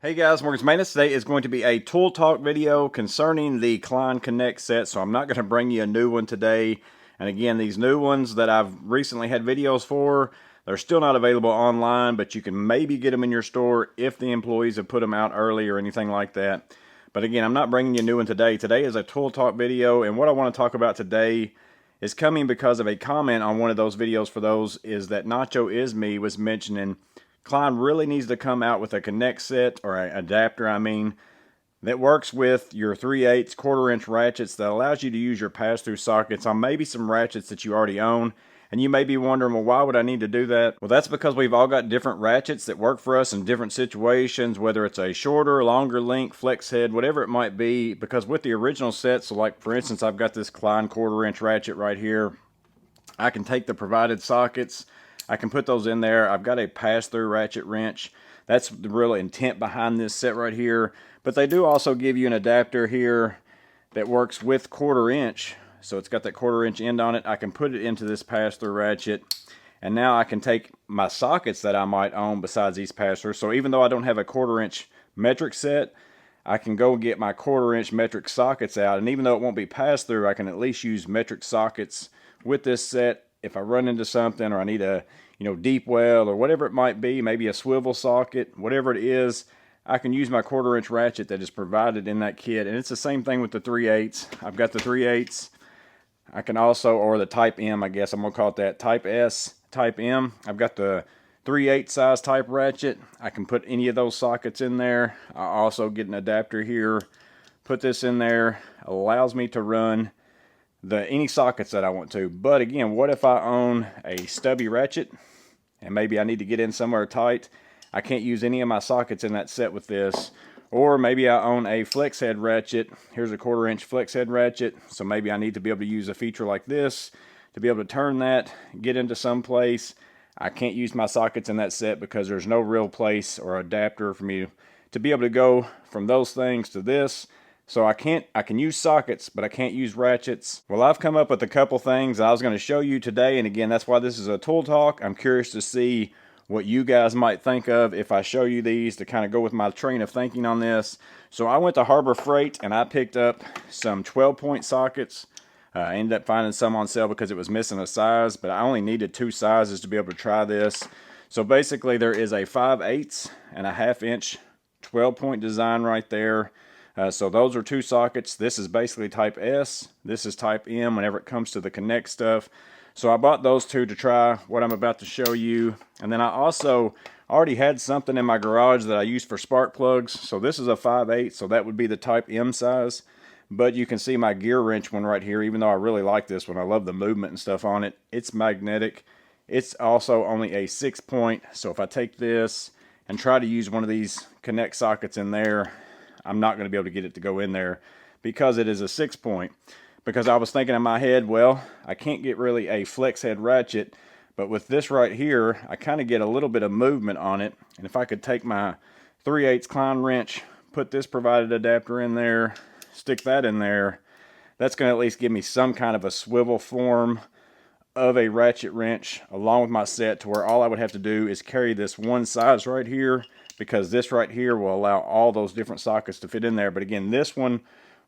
Hey guys, Morgan's Maintenance. Today is going to be a tool talk video concerning the Klein KNECT set. So I'm not going to bring you a new one today. And again, these new ones that I've recently had videos for, they're still not available online, but you can maybe get them in your store if the employees have put them out early or anything like that. But again, I'm not bringing you a new one today. Today is a tool talk video, and what I want to talk about today is coming because of a comment on one of those videos. For those is that Nacho Is Me was mentioning Klein really needs to come out with a KNECT set, or an adapter I mean, that works with your 3/8 1/4-inch ratchets that allows you to use your pass-through sockets on maybe some ratchets that you already own. And you may be wondering, well, why would I need to do that? Well, that's because we've all got different ratchets that work for us in different situations, whether it's a shorter, longer length, flex head, whatever it might be. Because with the original set, so like for instance, I've got this Klein 1/4-inch ratchet right here. I can take the provided sockets, I can put those in there. I've got a pass-through ratchet wrench. That's the real intent behind this set right here. But they do also give you an adapter here that works with 1/4-inch. So it's got that 1/4-inch end on it. I can put it into this pass-through ratchet. And now I can take my sockets that I might own besides these pass-throughs. So even though I don't have a 1/4-inch metric set, I can go get my 1/4-inch metric sockets out. And even though it won't be pass-through, I can at least use metric sockets with this set if I run into something, or I need a deep well, or whatever it might be, maybe a swivel socket, whatever it is. I can use my 1/4-inch ratchet that is provided in that kit. And it's the same thing with the 3/8. I've got the 3/8. I can also, or the type M, I guess I'm gonna call it that, type S, type M. I've got the 3/8 size type ratchet. I can put any of those sockets in there. I also get an adapter here, put this in there, allows me to run any sockets that I want to. But again, what if I own a stubby ratchet and maybe I need to get in somewhere tight? I can't use any of my sockets in that set with this. Or maybe I own a flex head ratchet. Here's a 1/4-inch flex head ratchet. So maybe I need to be able to use a feature like this to be able to turn that, get into some place. I can't use my sockets in that set because there's no real place or adapter for me to be able to go from those things to this. So I can use sockets, but I can't use ratchets. Well, I've come up with a couple things I was going to show you today. And again, that's why this is a tool talk. I'm curious to see what you guys might think of if I show you these, to kind of go with my train of thinking on this. So I went to Harbor Freight and I picked up some 12-point sockets. I ended up finding some on sale because it was missing a size, but I only needed 2 sizes to be able to try this. So basically there is a 5/8 and a 1/2 inch 12-point design right there. So those are 2 sockets. This is basically type S. This is type M whenever it comes to the KNECT stuff. So I bought those 2 to try what I'm about to show you. And then I also already had something in my garage that I used for spark plugs. So this is a 5/8, so that would be the type M size. But you can see my gear wrench one right here. Even though I really like this one, I love the movement and stuff on it. It's magnetic. It's also only a 6-point. So if I take this and try to use one of these KNECT sockets in there, I'm not going to be able to get it to go in there because it is a 6-point. Because I was thinking in my head, well, I can't get really a flex head ratchet, but with this right here, I kind of get a little bit of movement on it. And if I could take my 3/8 Klein wrench, put this provided adapter in there, stick that in there, that's going to at least give me some kind of a swivel form of a ratchet wrench along with my set, to where all I would have to do is carry this one size right here, because this right here will allow all those different sockets to fit in there. But again, this one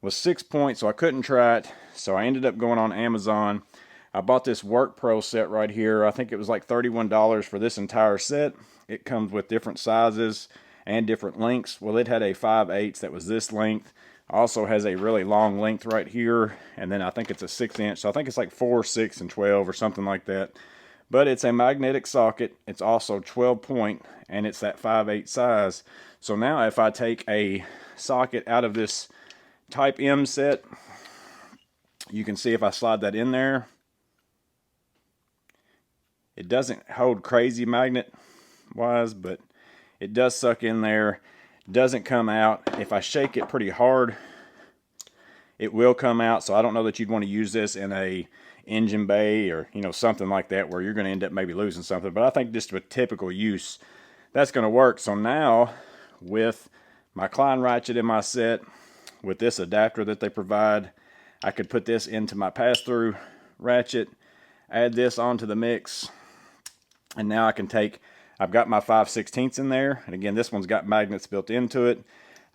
was 6-point, so I couldn't try it. So I ended up going on Amazon. I bought this Work Pro set right here. I think it was like $31 for this entire set. It comes with different sizes and different lengths. Well, it had a 5/8 that was this length. Also has a really long length right here, and then I think it's a 6-inch. So I think it's like 4, 6, and 12 or something like that. But it's a magnetic socket. It's also 12-point, and it's that 5/8 size. So now if I take a socket out of this type M set, you can see if I slide that in there, it doesn't hold crazy magnet wise, but it does suck in there. Doesn't come out. If I shake it pretty hard, it will come out. So I don't know that you'd want to use this in a engine bay or something like that, where you're going to end up maybe losing something. But I think just with typical use, that's going to work. So now with my Klein ratchet in my set, with this adapter that they provide, I could put this into my pass-through ratchet, add this onto the mix, and now I I've got my 5/16 in there, and again, this one's got magnets built into it.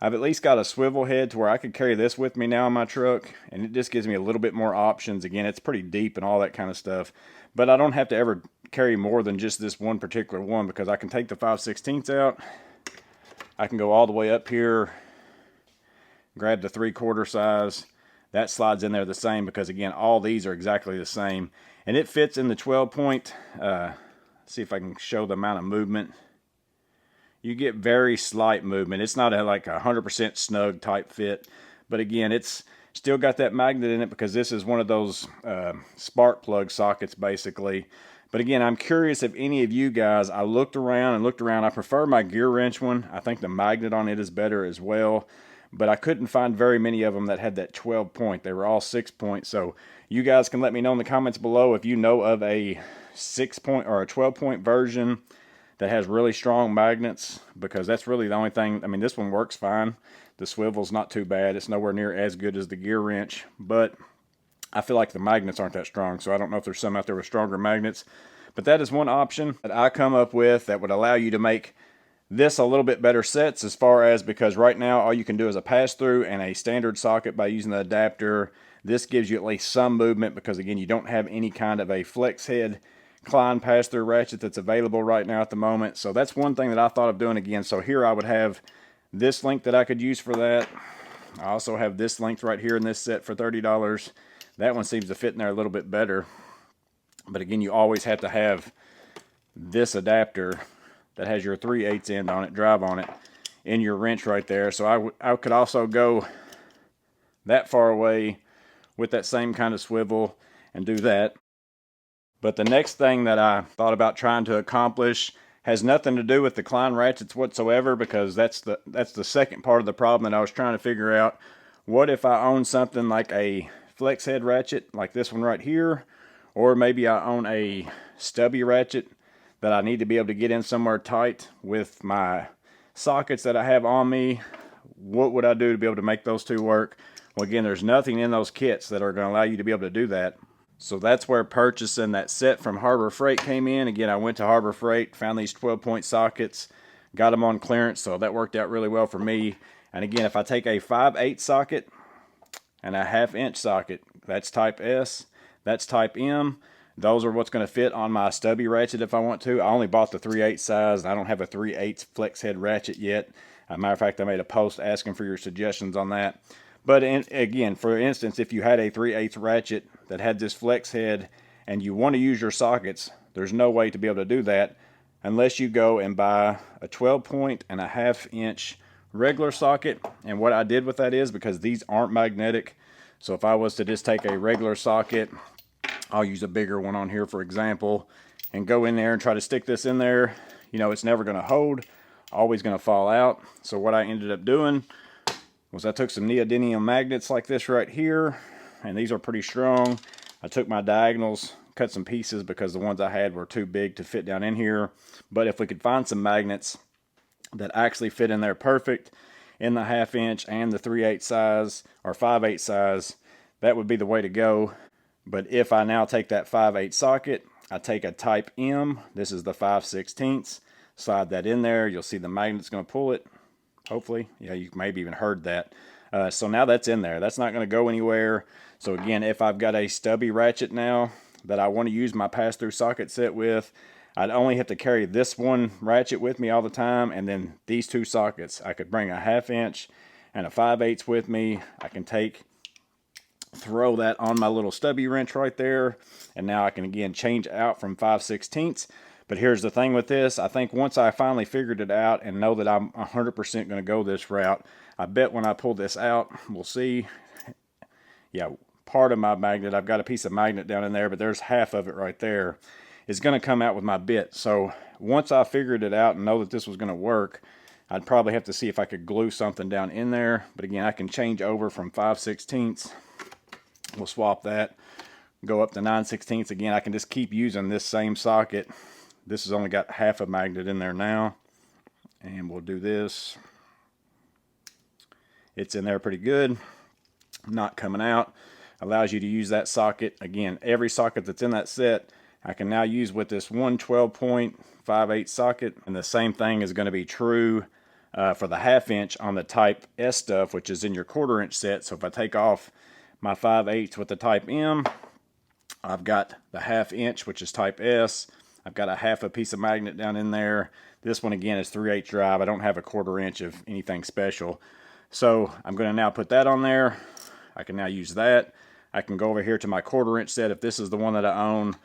I've at least got a swivel head to where I could carry this with me now in my truck, and it just gives me a little bit more options. Again, it's pretty deep and all that kind of stuff, but I don't have to ever carry more than just this one particular one, because I can take the 5/16 out. I can go all the way up here, grab the 3/4 size. That slides in there the same, because again, all these are exactly the same, and it fits in the 12 point. See if I can show the amount of movement. You get very slight movement. It's not like 100% snug type fit, but again, it's still got that magnet in it, because this is one of those spark plug sockets basically. But again, I'm curious if any of you guys, I looked around. I prefer my gear wrench one. I think the magnet on it is better as well, but I couldn't find very many of them that had that 12 point. They were all 6 point. So you guys can let me know in the comments below if you know of a 6 point or a 12 point version that has really strong magnets, because that's really the only thing. I mean, this one works fine. The swivel's not too bad. It's nowhere near as good as the gear wrench, but I feel like the magnets aren't that strong, so I don't know if there's some out there with stronger magnets. But that is one option that I come up with that would allow you to make this a little bit better sets, as far as, because right now all you can do is a pass-through and a standard socket by using the adapter. This gives you at least some movement, because again, you don't have any kind of a flex head Klein pass-through ratchet that's available right now at the moment. So that's one thing that I thought of doing again. So here I would have this length that I could use for that. I also have this length right here in this set for $30. That one seems to fit in there a little bit better. But again, you always have to have this adapter that has your 3/8 end on it, drive on it, in your wrench right there. So I could also go that far away with that same kind of swivel and do that. But the next thing that I thought about trying to accomplish has nothing to do with the Klein ratchets whatsoever, because that's the second part of the problem that I was trying to figure out. What if I own something like a flex head ratchet like this one right here, or maybe I own a stubby ratchet that I need to be able to get in somewhere tight with my sockets that I have on me? What would I do to be able to make those two work? Well, again, there's nothing in those kits that are going to allow you to be able to do that. So that's where purchasing that set from Harbor Freight came in. Again, I went to Harbor Freight, found these 12 point sockets, got them on clearance, so that worked out really well for me. And again, if I take a 5/8 socket and a 1/2 inch socket, that's type S, that's type M, those are what's going to fit on my stubby ratchet if I want to. I only bought the 3/8 size. I don't have a 3/8 flex head ratchet yet. As a matter of fact, I made a post asking for your suggestions on that. But again, for instance, if you had a 3/8 ratchet that had this flex head and you want to use your sockets, there's no way to be able to do that unless you go and buy a 12 point and a 1/2 inch regular socket. And what I did with that is, because these aren't magnetic, so if I was to just take a regular socket, I'll use a bigger one on here for example, and go in there and try to stick this in there, you know, it's never going to hold, always going to fall out. So what I ended up doing was I took some neodymium magnets like this right here, and these are pretty strong. I took my diagonals, cut some pieces because the ones I had were too big to fit down in here. But if we could find some magnets that actually fit in there perfect in the 1/2 inch and the 3/8 size or 5/8 size, that would be the way to go. But if I now take that 5/8 socket, I take a type M, this is the 5/16, slide that in there, you'll see the magnet's going to pull it. Hopefully, yeah, you maybe even heard that. So now that's in there. That's not going to go anywhere. So again, if I've got a stubby ratchet now that I want to use my pass-through socket set with, I'd only have to carry this one ratchet with me all the time, and then these two sockets. I could bring a 1/2 inch and a 5/8 with me. I can throw that on my little stubby wrench right there, and now I can again change out from 5/16. But here's the thing with this. I think once I finally figured it out and know that I'm 100% going to go this route, I bet when I pull this out, we'll see. Yeah, part of my magnet, I've got a piece of magnet down in there, but there's half of it right there, is going to come out with my bit. So once I figured it out and know that this was going to work, I'd probably have to see if I could glue something down in there. But again, I can change over from 5/16. We'll swap that, go up to 9/16. Again, I can just keep using this same socket. This has only got half a magnet in there now. And we'll do this. It's in there pretty good. Not coming out. Allows you to use that socket. Again, every socket that's in that set I can now use with this 112.58 socket, and the same thing is going to be true for the 1/2 inch on the Type S stuff, which is in your 1/4 inch set. So if I take off my 5/8 with the Type M, I've got the 1/2 inch, which is Type S. I've got a 1/2 a piece of magnet down in there. This one again is 3/8 drive. I don't have a 1/4 inch of anything special. So I'm going to now put that on there. I can now use that. I can go over here to my 1/4 inch set if this is the one that I own.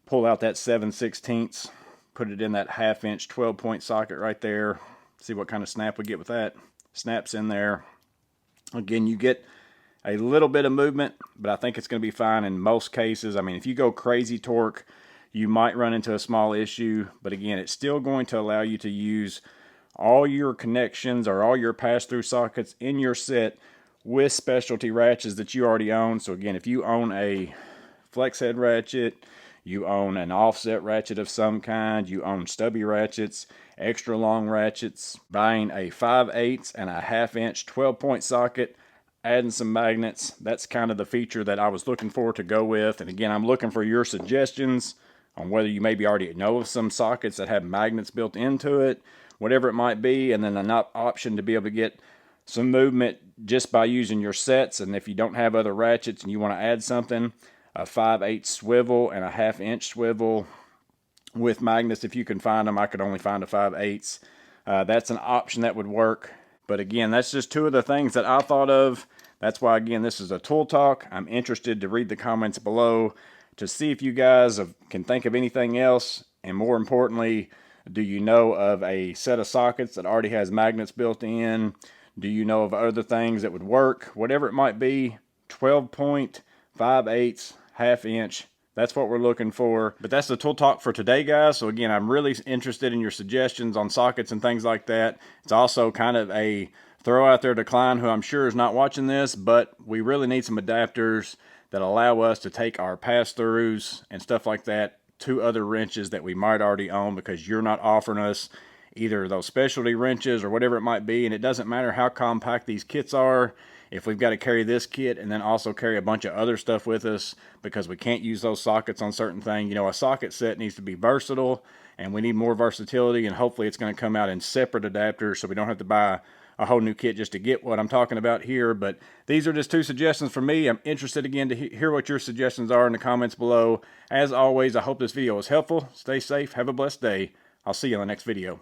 Pull out that 7/16, put it in that 1/2 inch 12-point socket right there. See what kind of snap we get with that. Snaps in there. Again, you get a little bit of movement, but I think it's going to be fine in most cases. I mean, if you go crazy torque, you might run into a small issue, but again, it's still going to allow you to use all your connections or all your pass-through sockets in your set with specialty ratchets that you already own. So again, if you own a flex head ratchet, you own an offset ratchet of some kind, you own stubby ratchets, extra long ratchets, buying a 5/8 and a 1/2 inch 12-point socket, adding some magnets, that's kind of the feature that I was looking for to go with. And again, I'm looking for your suggestions on whether you maybe already know of some sockets that have magnets built into it, whatever it might be, and then an option to be able to get some movement just by using your sets. And if you don't have other ratchets and you want to add something, a 5/8 swivel and a 1/2 inch swivel with magnets, if you can find them. I could only find a 5/8. That's an option that would work. But again, that's just two of the things that I thought of. That's why, again, this is a tool talk. I'm interested to read the comments below to see if you guys can think of anything else. And more importantly, do you know of a set of sockets that already has magnets built in? Do you know of other things that would work? Whatever it might be, 12-point, 5/8, 1/2 inch. That's what we're looking for. But that's the tool talk for today, guys. So again, I'm really interested in your suggestions on sockets and things like that. It's also kind of a throw out there to Klein, who I'm sure is not watching this, but we really need some adapters that allow us to take our pass-throughs and stuff like that to other wrenches that we might already own, because you're not offering us either those specialty wrenches or whatever it might be. And it doesn't matter how compact these kits are. If we've got to carry this kit and then also carry a bunch of other stuff with us because we can't use those sockets on certain things, you know, a socket set needs to be versatile, and we need more versatility, and hopefully it's going to come out in separate adapters so we don't have to buy a whole new kit just to get what I'm talking about here. But these are just two suggestions from me. I'm interested again to hear what your suggestions are in the comments below. As always, I hope this video was helpful. Stay safe. Have a blessed day. I'll see you in the next video.